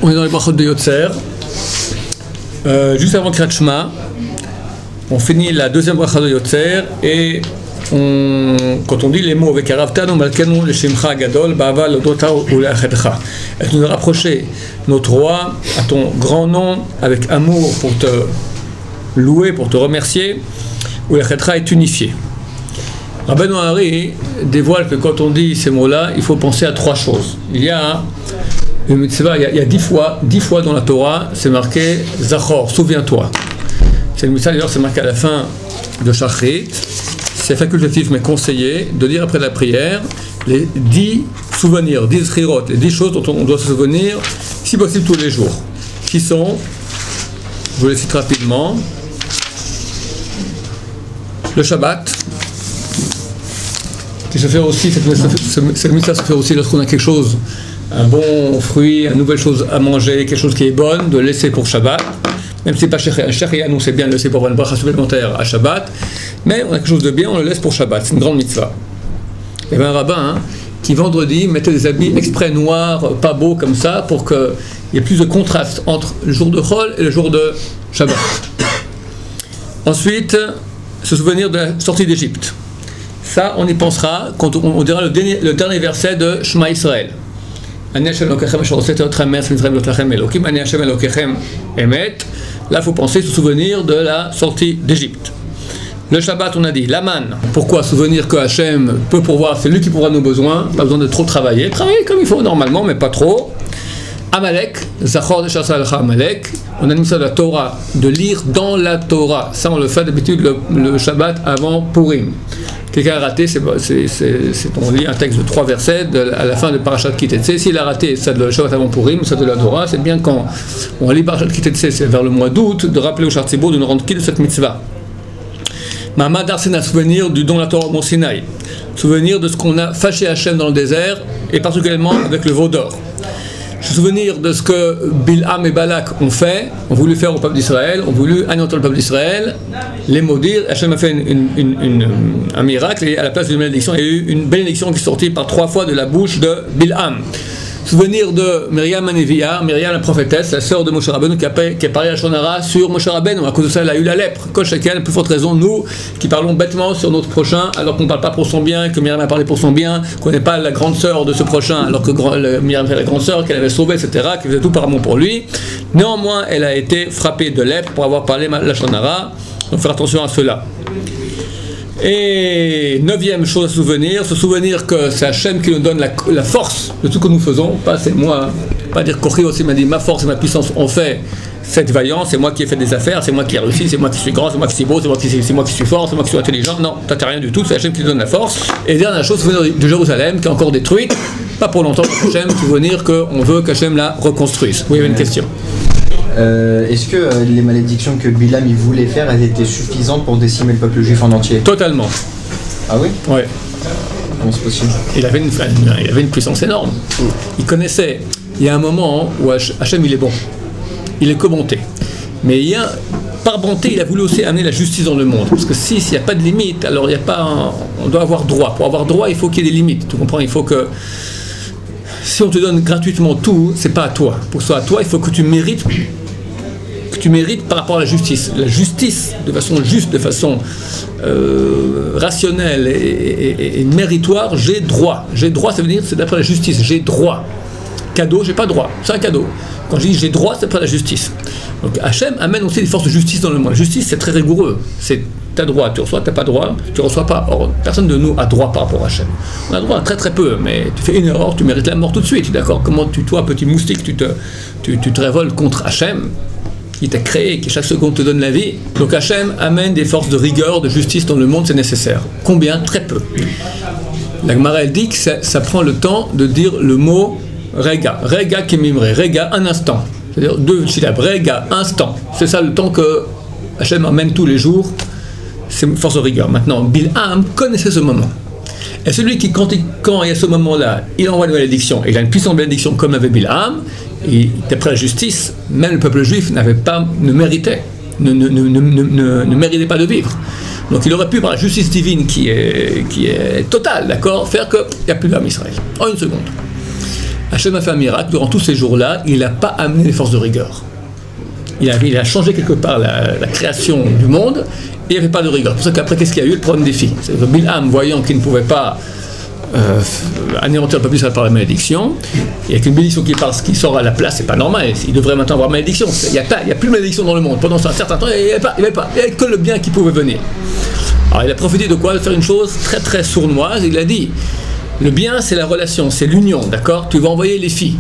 On est dans les brachot de Yotzer. Juste avant Kriyat Shema, on finit la deuxième bracha de Yotzer et quand on dit les mots avec Aravtanu Malkenu Leshimcha Gadol Ba'ava Lodota Uleachetcha, elle nous a rapproché notre roi à ton grand nom avec amour pour te louer, pour te remercier. Uleachetcha est unifié. Rabbeinu Hari dévoile que quand on dit ces mots-là, il faut penser à trois choses. Il y a une mitzvah, il y a 10 fois dans la Torah, c'est marqué Zachor, souviens-toi. C'est une mitzvah, d'ailleurs, c'est marqué à la fin de Shachrit. C'est facultatif mais conseillé de dire après la prière les 10 souvenirs, 10 zchirot, les 10 choses dont on doit se souvenir, si possible tous les jours. Qui sont, je vous les cite rapidement, le Shabbat, qui se fait aussi, cette mitzvah se fait aussi lorsqu'on a quelque chose, un bon fruit, une nouvelle chose à manger, quelque chose qui est bonne, de laisser pour Shabbat. Même si c'est pas Sheria, nous c'est bien de laisser pour avoir une bracha supplémentaire à Shabbat, mais on a quelque chose de bien, on le laisse pour Shabbat, c'est une grande mitzvah. Il y avait un rabbin qui vendredi mettait des habits exprès noirs, pas beaux comme ça, pour qu'il y ait plus de contraste entre le jour de Chol et le jour de Shabbat. Ensuite, se souvenir de la sortie d'Égypte. Ça, on y pensera quand on dira le dernier verset de Shema Israël. Là, il faut penser, se souvenir de la sortie d'Égypte. Le Shabbat, on a dit, la manne. Pourquoi souvenir que Hachem peut pourvoir, c'est lui qui pourra nos besoins, pas besoin de trop travailler. Travailler comme il faut normalement, mais pas trop. Amalek, Zachor de Shasa Amalek, on a mis ça de la Torah, de lire dans la Torah. Ça, on le fait d'habitude le Shabbat avant Purim. Quelqu'un a raté, on lit un texte de 3 versets à la fin de Parashat Kitetse. S'il a raté ça de Shabbat avant Purim, ça de la Torah, c'est bien quand on lit Parashat Kitetse, c'est vers le mois d'août, de rappeler au Shar Tzibur de nous rendre qui de cette mitzvah. Mahamad Arsena, souvenir du don de la Torah au Mont Sinaï, souvenir de ce qu'on a fâché Hachem dans le désert, et particulièrement avec le veau d'or. Souvenir de ce que Bilham et Balak ont fait, ont voulu faire au peuple d'Israël, ont voulu anéantir le peuple d'Israël, les maudire. Hachem a fait un miracle et à la place d'une malédiction, il y a eu une bénédiction qui est sortie par 3 fois de la bouche de Bilham. Souvenir de Myriam Anevia, Myriam la prophétesse, la sœur de Moshe Rabbeinu qui a parlé à Shonara sur Moshe Rabbeinu. À cause de ça, elle a eu la lèpre. Kol Shekel, plus forte raison, nous qui parlons bêtement sur notre prochain, alors qu'on ne parle pas pour son bien, que Myriam a parlé pour son bien, qu'on n'est pas la grande sœur de ce prochain, alors que Myriam était la grande sœur, qu'elle avait sauvé, etc., qui faisait tout par amour pour lui. Néanmoins, elle a été frappée de lèpre pour avoir parlé la Shonara. Donc, faire attention à cela. Et 9e chose à se souvenir que c'est Hachem qui nous donne la force de tout ce que nous faisons, pas c'est moi, pas dire Kochi aussi m'a dit ma force et ma puissance ont fait cette vaillance, c'est moi qui ai fait des affaires, c'est moi qui ai réussi, c'est moi qui suis grand, c'est moi qui suis beau, c'est moi qui suis fort, c'est moi qui suis intelligent. Non, t'as rien du tout, c'est Hachem qui nous donne la force. Et dernière chose, souvenir de Jérusalem qui est encore détruite, pas pour longtemps, Hachem, souvenir qu'on veut qu'Hachem la reconstruise. Oui, il y avait une question. Est-ce que les malédictions que Bilam il voulait faire, elles étaient suffisantes pour décimer le peuple juif en entier? Totalement. Ah oui? Oui. Comment c'est possible? Il avait une puissance énorme. Il connaissait. Il y a un moment où Hachem il est bon. Il est que bonté. Mais par bonté, il a voulu aussi amener la justice dans le monde. Parce que s'il n'y a pas de limite, alors il n'y a pas on doit avoir droit. Pour avoir droit, il faut qu'il y ait des limites. Tu comprends? Il faut que si on te donne gratuitement tout, c'est pas à toi. Pour que ce soit à toi, il faut que tu mérites par rapport à la justice. La justice, de façon juste, de façon rationnelle et méritoire, j'ai droit. J'ai droit, ça veut dire c'est d'après la justice. J'ai droit. Cadeau, j'ai pas droit. C'est un cadeau. Quand je dis j'ai droit, c'est d'après la justice. Donc Hachem amène aussi des forces de justice dans le monde. La justice, c'est très rigoureux. C'est t'as droit, tu reçois, t'as pas droit, tu reçois pas. Or, personne de nous a droit par rapport à Hachem. On a droit très très peu, mais tu fais une erreur, tu mérites la mort tout de suite. D'accord? Comment toi, petit moustique, tu te révoltes contre Hachem qui t'a créé, qui chaque seconde te donne la vie. Donc Hachem amène des forces de rigueur, de justice dans le monde, c'est nécessaire. Combien? Très peu. La Gemara elle dit que ça prend le temps de dire le mot Rega. Rega Kemimre. Rega, un instant. C'est-à-dire 2 syllabes. Rega, instant. C'est ça le temps que Hachem amène tous les jours. C'est une force de rigueur. Maintenant, Bilham connaissait ce moment. Et celui qui, quand il y a ce moment-là, il envoie une malédiction, et il a une puissante malédiction comme avait Bilham, et d'après la justice, même le peuple juif ne méritait pas de vivre. Donc il aurait pu, par la justice divine qui est totale, d'accord, faire qu'il n'y a plus d'âme Israël. En une seconde. Hachem a fait un miracle, durant tous ces jours-là, il n'a pas amené les forces de rigueur. Il a changé quelque part la création du monde, et il n'y avait pas de rigueur. C'est pour ça qu'après, qu'est-ce qu'il y a eu? Le problème des filles. C'est que Bilham, voyant qu'il ne pouvait pas anéantir le peuple d'Israël par la malédiction, et avec une bénédiction qui sort à la place, c'est pas normal, il devrait maintenant avoir malédiction. Il n'y a plus de malédiction dans le monde. Pendant un certain temps, il n'y avait que le bien qui pouvait venir. Alors il a profité de quoi? De faire une chose très très sournoise. Il a dit, le bien c'est la relation, c'est l'union, d'accord? Tu vas envoyer les filles.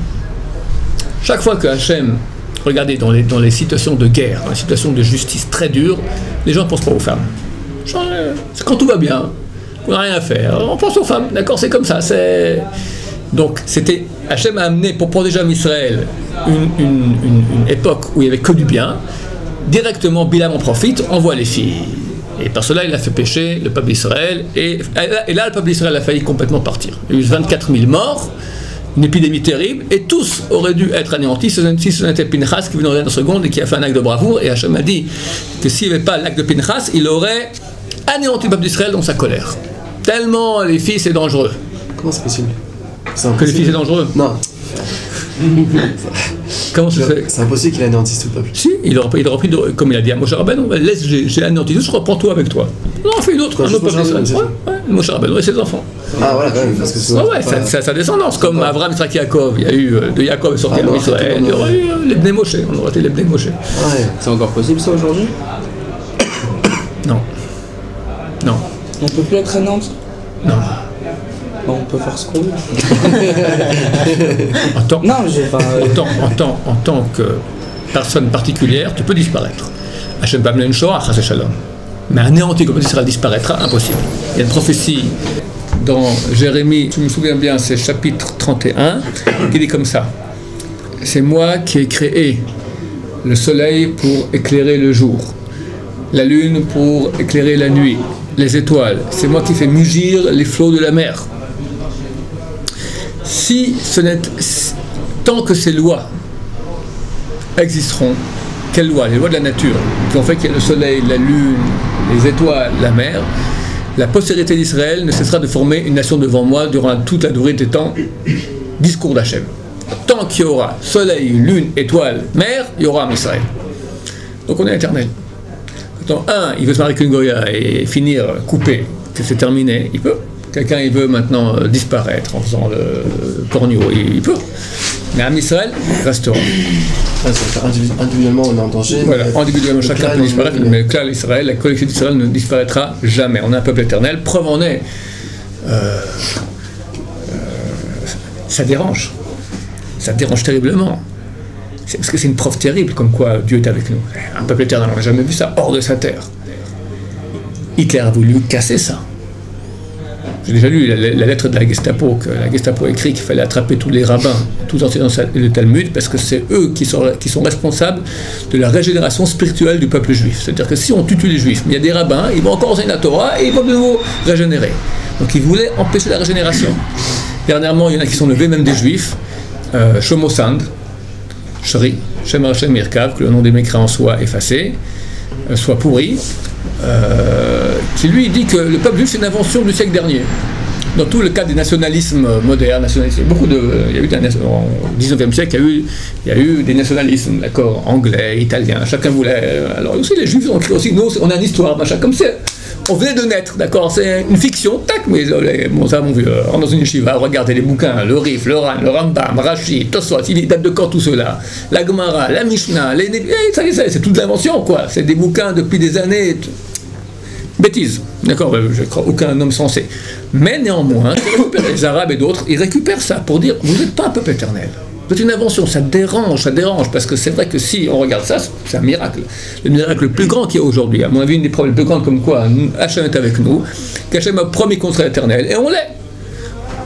Chaque fois que Hachem, regardez, dans les situations de guerre, dans les situations de justice très dures, les gens ne pensent pas aux femmes. C'est quand tout va bien, on n'a rien à faire, on pense aux femmes, d'accord? C'est comme ça. Donc Hachem a amené, pour protéger Israël, une époque où il n'y avait que du bien. Directement, Bilam en profite, envoie les filles. Et par cela, il a fait pécher le peuple d'Israël. Et là, le peuple d'Israël a failli complètement partir. Il y a eu 24 000 morts, une épidémie terrible, et tous auraient dû être anéantis si ce n'était Pinchas qui venait en dernière seconde et qui a fait un acte de bravoure. Et Hachem a dit que s'il n'y avait pas l'acte de Pinchas, il aurait anéanti le peuple d'Israël dans sa colère. Tellement les filles, c'est dangereux. Comment c'est possible? Que les filles, c'est dangereux? Non. Comment ça se fait? C'est impossible qu'il anéantisse tout le peuple. Si, il aurait pris, comme il a dit à Moshe Rabbeinu, laisse, j'ai anéanti tout, je reprends toi avec toi. Non, on fait une autre, un autre peuple d'Israël. Moshe Rabbeinu et ses enfants. Ah voilà, quand même, parce que c'est sa descendance, comme Abraham, Yitzhak, Yaakov. Il y a eu de Yaakov est sorti en Israël, il y aurait eu les Bnei Moshe, on aurait été les Bnei Moshe. C'est encore possible ça aujourd'hui? Non. Non. On peut plus être à Nantes? Non. Bon, on peut faire ce qu'on veut. En tant que personne particulière, tu peux disparaître. Hachem va amener une Shoah, Chas Shalom. Mais anéanti comme Israël disparaîtra, impossible. Il y a une prophétie dans Jérémie, je me souviens bien, c'est chapitre 31, qui dit comme ça. C'est moi qui ai créé le soleil pour éclairer le jour, la lune pour éclairer la nuit, les étoiles. C'est moi qui fais mugir les flots de la mer. Tant que ces lois existeront, quelles lois? Les lois de la nature, qui ont fait qu'il y a le soleil, la lune, les étoiles, la mer, la postérité d'Israël ne cessera de former une nation devant moi durant toute la durée des temps. Discours d'Hachem. Tant qu'il y aura soleil, lune, étoile, mer, il y aura un Israël. Donc on est éternel. Quand il veut se marier avec une Goya et finir coupé, que c'est terminé, il peut. Quelqu'un il veut maintenant disparaître en faisant le corneau, il peut. Mais Am Israël restera. Individuellement on est en danger. Voilà, individuellement chacun peut disparaître, mais le clan d'Israël, la collectivité d'Israël ne disparaîtra jamais. On est un peuple éternel. Preuve en est, ça dérange. Ça dérange terriblement. C'est parce que c'est une preuve terrible comme quoi Dieu est avec nous. Un peuple éternel, on n'a jamais vu ça hors de sa terre. Hitler a voulu casser ça. J'ai déjà lu la lettre de la Gestapo, que la Gestapo a écrit qu'il fallait attraper tous les rabbins, tous les enseignants du Talmud, parce que c'est eux qui sont responsables de la régénération spirituelle du peuple juif. C'est-à-dire que si on tue les juifs, mais il y a des rabbins, ils vont encore enseigner la Torah et ils vont de nouveau régénérer. Donc ils voulaient empêcher la régénération. Dernièrement, il y en a qui sont levés, même des juifs, Shlomo Sand, Shri, Shem Hashem Mirkav, que le nom des mécréants soit effacé, soit pourri, qui lui dit que le peuple juif c'est une invention du siècle dernier. Dans tout le cas des nationalismes modernes, il y a eu au 19e siècle, il y a eu des nationalismes, d'accord, anglais, italiens, chacun voulait. Alors aussi les juifs ont écrit aussi, nous on a une histoire, machin, comme c'est. On venait de naître, d'accord, c'est une fiction, tac, mais bon, ça, mon vieux, dans une yeshiva, regardez les bouquins, le Rif, le Ran, le Rambam, Rashi, Tosfot, il date de quand tout cela? La Gemara, la Mishnah, c'est toute l'invention, quoi, c'est des bouquins depuis des années. Bêtise, d'accord, je crois aucun homme sensé. Mais néanmoins, les Arabes et d'autres, ils récupèrent ça pour dire, vous n'êtes pas un peuple éternel. C'est une invention, ça dérange, parce que c'est vrai que si on regarde ça, c'est un miracle. Le miracle le plus grand qu'il y a aujourd'hui, à mon avis, une des preuves les plus grandes comme quoi Hachem est avec nous, qu'Hachem a promis qu'on serait éternel, et on l'est.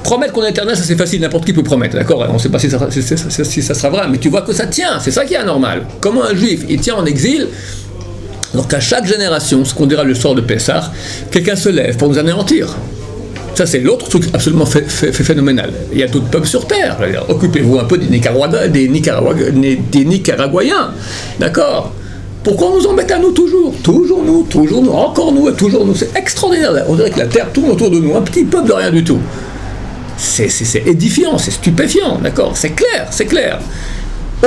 Promettre qu'on est éternel, ça c'est facile, n'importe qui peut promettre, d'accord? On ne sait pas si ça sera vrai, mais tu vois que ça tient, c'est ça qui est anormal. Comment un juif, il tient en exil? Donc à chaque génération, ce qu'on dira le soir de Pessah, quelqu'un se lève pour nous anéantir. Ça, c'est l'autre truc absolument phénoménal. Il y a d'autres peuples sur Terre. Occupez-vous un peu des Nicaraguayens. D'accord? Pourquoi on nous embête à nous toujours? Toujours nous, encore nous et toujours nous. C'est extraordinaire. On dirait que la Terre tourne autour de nous. Un petit peuple de rien du tout. c'est édifiant, c'est stupéfiant, d'accord? C'est clair.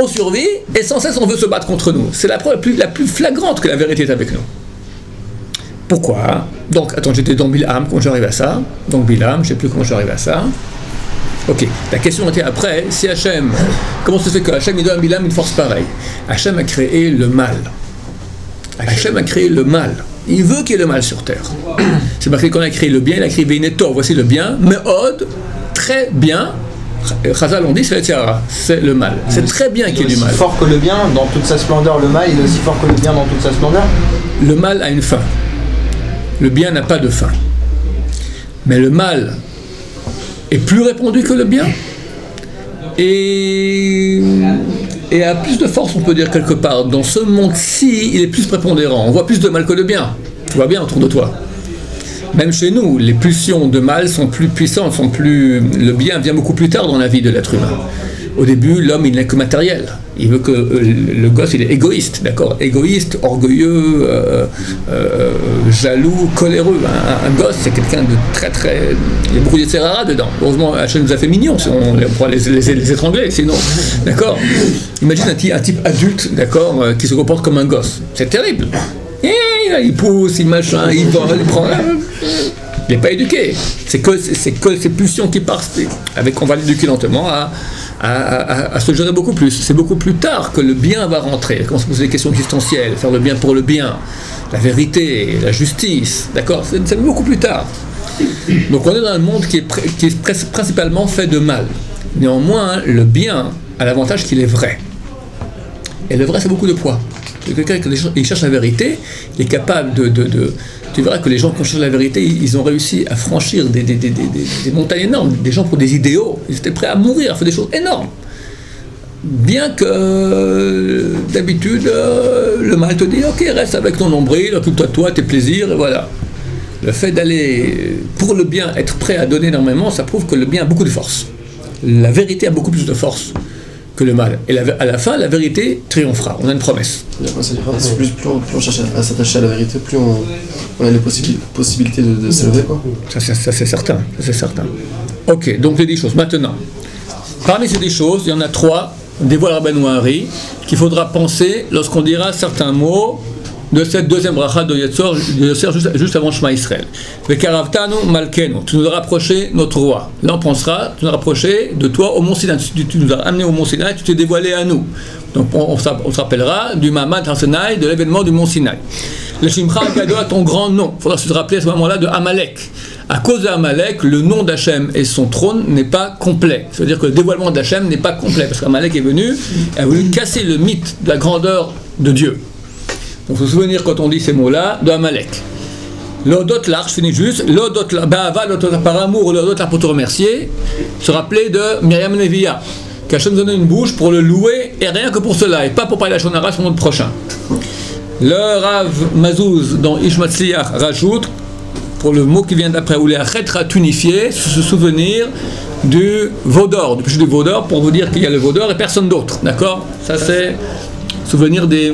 On survit et sans cesse on veut se battre contre nous. C'est la preuve la plus flagrante que la vérité est avec nous. Pourquoi? Donc, attends, j'étais dans Bilam, comment j'arrive à ça? Donc Bilam, je ne sais plus comment j'arrive à ça. Ok, la question était après, si Hachem, comment ça se fait que Hachem il donne à Bilam une force pareille? Hachem a créé le mal. Hachem a créé le mal. Il veut qu'il y ait le mal sur terre. C'est marqué qu'on a créé le bien, il a créé Veineto, voici le bien, mais Od, très bien. Chazal on dit c'est le tiara, c'est le mal. C'est très bien qu'il y ait du mal. Il est aussi fort que le bien dans toute sa splendeur, le mal il est aussi fort que le bien dans toute sa splendeur. Le mal a une fin. Le bien n'a pas de fin. Mais le mal est plus répandu que le bien et a plus de force, on peut dire quelque part. Dans ce monde-ci, il est plus prépondérant. On voit plus de mal que de bien. Tu vois bien autour de toi. Même chez nous, les pulsions de mal sont plus puissantes, le bien vient beaucoup plus tard dans la vie de l'être humain. Au début, l'homme, il n'est que matériel. Il veut que le gosse, il est égoïste, d'accord? Égoïste, orgueilleux, jaloux, coléreux. Un gosse, c'est quelqu'un de très... Il y a beaucoup de serrara dedans. Heureusement, Hachem nous a fait mignons, si on pourra les étrangler, sinon... D'accord? Imagine un type adulte, d'accord, qui se comporte comme un gosse. C'est terrible. Il pousse, il machin, il vole, il prend... Il n'est pas éduqué. C'est que ces pulsions qui partent. On va l'éduquer lentement à se gérer beaucoup plus. C'est beaucoup plus tard que le bien va rentrer. On commence à poser des questions existentielles, faire le bien pour le bien, la vérité, la justice. D'accord? C'est beaucoup plus tard. Donc on est dans un monde qui est principalement fait de mal. Néanmoins, le bien a l'avantage qu'il est vrai. Et le vrai, c'est beaucoup de poids. Quelqu'un qui cherche la vérité, il est capable tu verras que les gens qui cherchent la vérité, ils ont réussi à franchir des montagnes énormes. Des gens pour des idéaux, ils étaient prêts à mourir, à faire des choses énormes. Bien que d'habitude, le mal te dit, ok, reste avec ton nombril, occupe-toi de toi, tes plaisirs, et voilà. Le fait d'aller pour le bien, être prêt à donner énormément, ça prouve que le bien a beaucoup de force. La vérité a beaucoup plus de force que le mal. Et à la fin, la vérité triomphera. On a une promesse. Plus on cherche à s'attacher à la vérité, plus on a les possibilités de s'élever, quoi. Ça c'est certain. Ok, donc les 10 choses. Maintenant, parmi ces 10 choses, il y en a 3, dévoile Rabbeinu Hari, qu'il faudra penser lorsqu'on dira certains mots de cette deuxième bracha de Yetzer juste avant Shema Israël. Vekaravtanu malkenu, tu nous as rapproché notre roi. Là on pensera, tu nous as rapproché de toi au Mont Sinaï, tu nous as amené au Mont Sinaï, tu t'es dévoilé à nous. Donc on se rappellera du Mamad Har-Sinaï, de l'événement du Mont Sinaï. Le Shimcha Gadol a ton grand nom. Il faudra se rappeler à ce moment-là de Amalek. À cause de Amalek, le nom d'Hachem et son trône n'est pas complet. C'est-à-dire que le dévoilement d'Hachem n'est pas complet, parce qu'Amalek est venu et a voulu casser le mythe de la grandeur de Dieu. Donc, il faut se souvenir quand on dit ces mots-là de Amalek. L'odot là, je finis juste. L'odot là, Ba'ava, l'odot là par amour, l'odot là pour te remercier. Se rappeler de Myriam Neviya, qu'Hachem nous donnait une bouche pour le louer, et rien que pour cela, et pas pour parler la Shonara sur notre prochain. Le Rav Mazouz dans Ishmatzliach rajoute, pour le mot qui vient d'après, ou les Achetrat unifiés, se souvenir du Vaudor, du péché du Vaudor, pour vous dire qu'il y a le Vaudor et personne d'autre. D'accord? Ça c'est souvenir des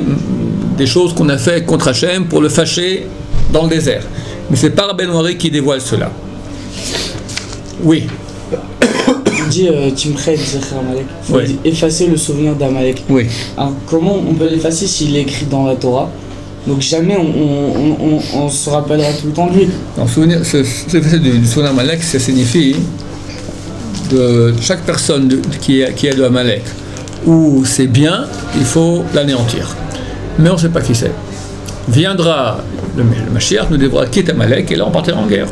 choses qu'on a fait contre Hachem pour le fâcher dans le désert. Mais c'est pas Rabbeinu Hari qui dévoile cela. Oui. Tu dis Timched Zecher Amalek. Il faut Oui. effacer le souvenir d'Amalek. Oui. Alors comment on peut l'effacer s'il est écrit dans la Torah? Donc jamais on se rappellera tout le temps de lui. Alors, du souvenir d'Amalek, ça signifie de chaque personne qui est de Amalek où c'est bien, il faut l'anéantir. Mais on ne sait pas qui c'est. Viendra le Mashiach, nous devra quitter Amalek et là on partira en guerre.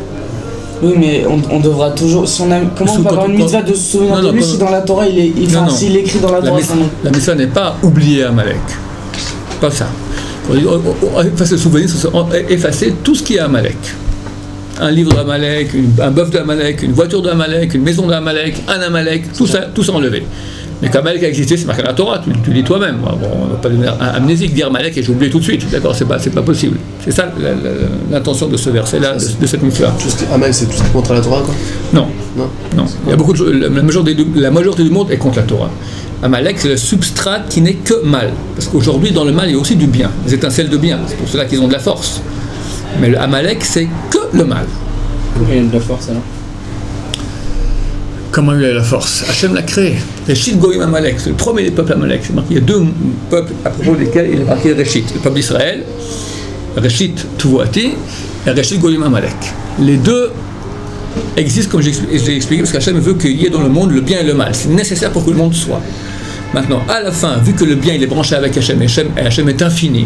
Oui, mais on devra toujours. Si on a, comment on peut avoir une mitzvah de se souvenir de lui si dans la Torah s'il est écrit dans la Torah son nom? La mitzvah n'est pas oublier Amalek. Pas ça. Effacer le souvenir, c'est effacer tout ce qui est Amalek. Un livre d'Amalek, un bœuf d'Amalek, une voiture d'Amalek, une maison d'Amalek, un Amalek, tout ça enlevé. Mais qu'Amalek a existé, c'est marqué dans la Torah, tu lis toi-même. Bon, on ne va pas devenir amnésique, dire Amalek et j'ai oublié tout de suite, d'accord, c'est pas possible. C'est ça l'intention de ce verset-là, de cette mitzvah. Amalek, c'est tout ce qui est contre la Torah, quoi? Non. Il y a beaucoup de choses, la majorité du monde est contre la Torah. Amalek, c'est le substrat qui n'est que mal. Parce qu'aujourd'hui, dans le mal, il y a aussi du bien, des étincelles de bien. C'est pour cela qu'ils ont de la force. Mais le Amalek, c'est que le mal. Il y a de la force alors. Comment il a la force? Hachem l'a créé. Réchit Goïm Amalek, c'est le premier des peuples Amalek. C'est marqué, il y a deux peuples à propos desquels il est marqué Réchit. Le peuple d'Israël, Réchit Tuvuati, et Réchit Goïm Amalek. Les deux existent, comme j'ai expliqué, parce qu'Hachem veut qu'il y ait dans le monde le bien et le mal. C'est nécessaire pour que le monde soit. Maintenant, à la fin, vu que le bien il est branché avec Hachem, et Hachem est infini,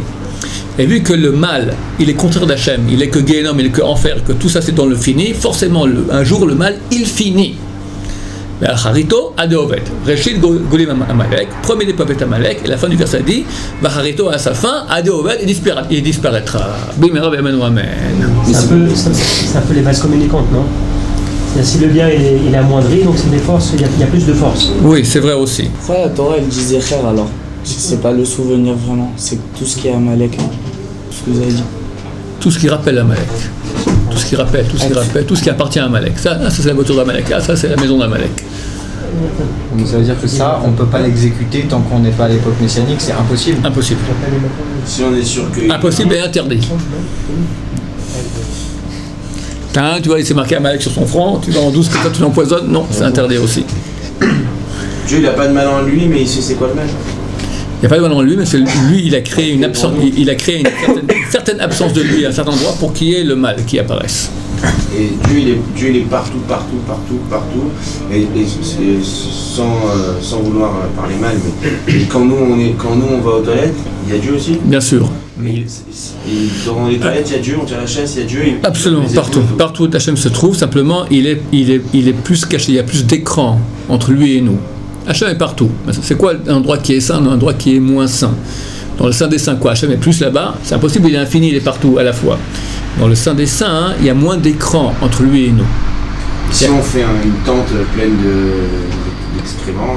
et vu que le mal, il est contraire d'Hachem, il est que Guénom, il est que enfer, que tout ça c'est dans le fini, forcément, un jour, le mal, il finit. Harito Adeovet, Réchit Golim Amalek, premier des peuples est Amalek, et la fin du verset dit, Harito à sa fin, Adeovet, il disparaîtra. Bimera B'Amenu Amen. C'est un peu les vases communicantes, non? Si le bien il est amoindri, donc c'est des forces, il y a plus de force. Oui, c'est vrai aussi. Pourquoi la Torah elle dit Zecher alors? C'est pas le souvenir vraiment, c'est tout ce qui est Amalek, ce que vous avez dit. Tout ce qui rappelle Amalek. Tout ce qui rappelle, tout ce qui appartient à Amalek. Ça c'est la voiture d'Amalek, ça c'est la maison d'Amalek. Donc ça veut dire que ça, on ne peut pas l'exécuter tant qu'on n'est pas à l'époque messianique, c'est impossible. Impossible. Si on est sûr que... Impossible et interdit. Tu vois, il s'est marqué Amalek sur son front, tu vas en douce que toi tu l'empoisonnes, non, c'est interdit aussi. Dieu il n'a pas de mal en lui, mais il sait c'est quoi le mal. Il n'y a pas de mal en lui, mais c'est lui, il a créé une certaine absence de lui à un certain endroit pour qu'il y ait le mal qui apparaisse. Et Dieu il est partout, et sans vouloir parler mal, mais quand nous on va aux toilettes, il y a Dieu aussi. Bien sûr. Mais dans les toilettes, il y a Dieu, on tire la chaise, il y a Dieu. Absolument, partout où Hachem se trouve, simplement il est plus caché, il y a plus d'écran entre lui et nous. Hachem est partout. C'est quoi un endroit qui est saint, un endroit qui est moins saint? Dans le Saint des Saints, quoi, Hachem est plus là-bas, c'est impossible, il est infini, il est partout à la fois. Dans le Saint des Saints, il y a moins d'écran entre lui et nous. Si on fait une tente pleine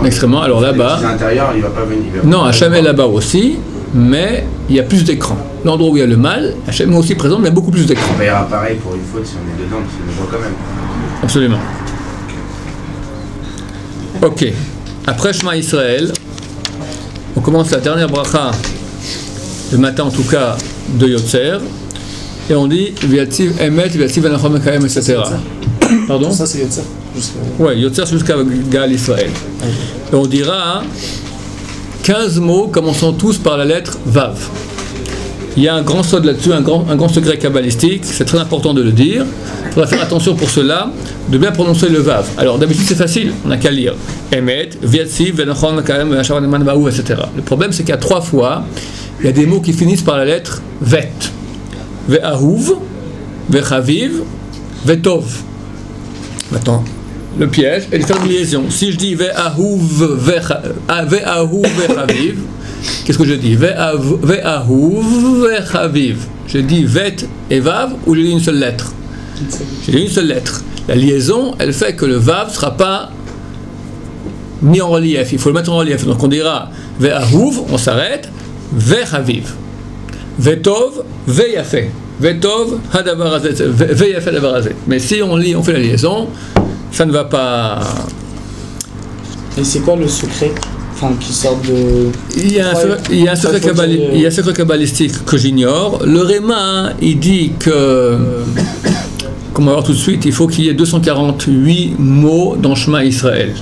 d'excréments, alors là-bas, à l'intérieur, il va pas venir. Non, Hachem est là-bas aussi, mais il y a plus d'écran. L'endroit où il y a le mal, Hachem est aussi présent, mais il y a beaucoup plus d'écran. On paiera pareil pour une faute si on est dedans, parce qu'on le voit quand même. Absolument. Ok. Après Shema Israël, on commence la dernière bracha, le matin en tout cas, de Yotzer, et on dit Viativ Emet, Viativ Anachom Mekayem, etc. Pardon? Ça c'est Yotzer. Oui, Yotzer jusqu'à Gal Israël. Et on dira 15 mots commençant tous par la lettre Vav. Il y a un grand saut là-dessus, un grand secret kabbalistique, c'est très important de le dire. Il faudra faire attention pour cela, de bien prononcer le Vav. Alors d'habitude c'est facile, on n'a qu'à lire Emet, Viatziv, Venachon, Mekayem, etc. Le problème c'est qu'à 3 fois, il y a des mots qui finissent par la lettre Vet. Ve'ahuv, Ve'chaviv, Ve'tov. Maintenant, le piège est de faire une liaison. Si je dis Ve'ahuv, Ve'chaviv, qu'est-ce que je dis? Ve'ahuv, Ve'chaviv. Je dis Vet et Vav ou je dis une seule lettre? J'ai dit une seule lettre. La liaison, elle fait que le Vav ne sera pas mis en relief. Il faut le mettre en relief. Donc on dira Ve'ahuv, on s'arrête, Ve'chaviv. Ve'tov, Ve'yafeh. Ve'tov, Hadabarazé. Ve'yafeh Hadabarazé. Mais si on lit, on fait la liaison, ça ne va pas. Et c'est quoi le secret? Enfin, qui sort de... Il y a un secret kabbalistique que j'ignore. Le Réma, il dit que, comme on va voir tout de suite, il faut qu'il y ait 248 mots dans Shema Israël.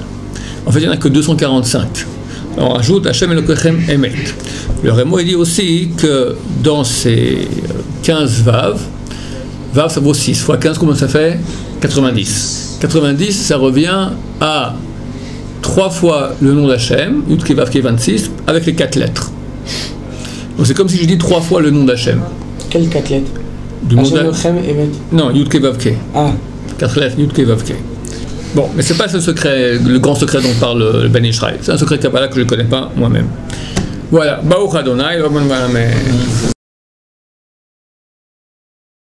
En fait, il n'y en a que 245. On rajoute Hachem Elokechem Emet. Le Réma, il dit aussi que dans ces 15 Vav ça vaut 6 fois 15, comment ça fait? 90. 90, ça revient à 3 fois le nom d'Hachem, Yud Kei Vav Kei 26, avec les 4 lettres. Donc c'est comme si je dis 3 fois le nom d'Hachem. Quelles 4 lettres? Hachem Emet. Non, Yud Kei Vav Kei. 4 lettres, Yud Kei Vav Kei. Bon, mais c'est pas ce secret, le grand secret dont parle le Ben Israël. C'est un secret Kabbalah que je ne connais pas moi-même. Voilà. Baruch Adonai,